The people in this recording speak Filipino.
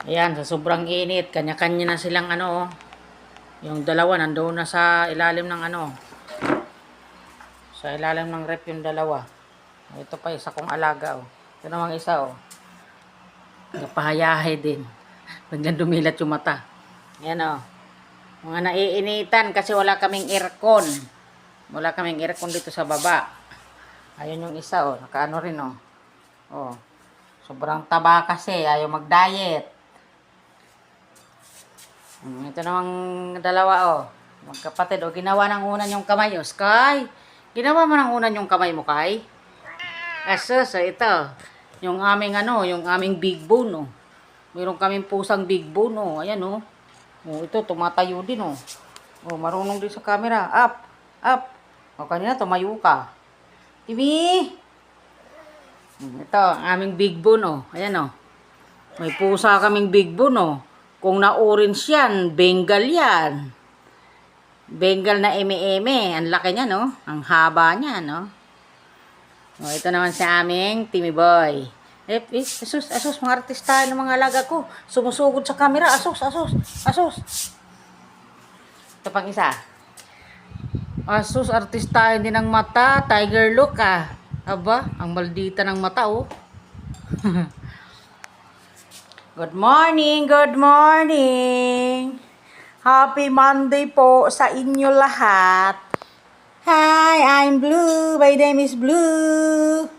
Ayan, sa sobrang init, kanya-kanya na silang ano, oh. Yung dalawa nandoon na sa ilalim ng ano, sa ilalim ng rep yung dalawa. Ito pa isa kong alaga, oh. Ito namang isa, oh. Napahayahe din. Biglang dumilat yung mata. Ayan, oh. Mga naiinitan kasi wala kaming aircon. Wala kaming aircon dito sa baba. Ayun yung isa, oh. Nakaano rin, oh. Oh. Sobrang taba kasi, ayaw mag-diet. Ito namang dalawa, oh. Magkapatid, oh. Ginawa ng unan yung kamay, oh. Sky, ginawa mo ng unan yung kamay mo, Kai? Asus, oh, ito. Yung aming, ano, yung aming big bone, oh. Meron kaming pusang big bone, oh. Ayan, oh. Oh, ito, tumatayo din, oh. Oh, marunong din sa camera. Up, up. O, kanina, tumayo ka. Timmy! Ito, aming big bone, oh. Ayan, oh. May pusa kaming big bone, oh. Kung na-orange yan, Bengal yan. Bengal na eme-eme. Ang laki niya, no? Ang haba niya, no? O, ito naman sa aming Timmy Boy. Asus, mga artista ng mga alaga ko. Sumusugod sa camera. Asus. Ito pang isa. Asus, artista din ng mata. Tiger look, ah. Aba, ang maldita ng mata, oh. Good morning. Happy Monday po sa inyo lahat. Hi, I'm Blue. My name is Blue.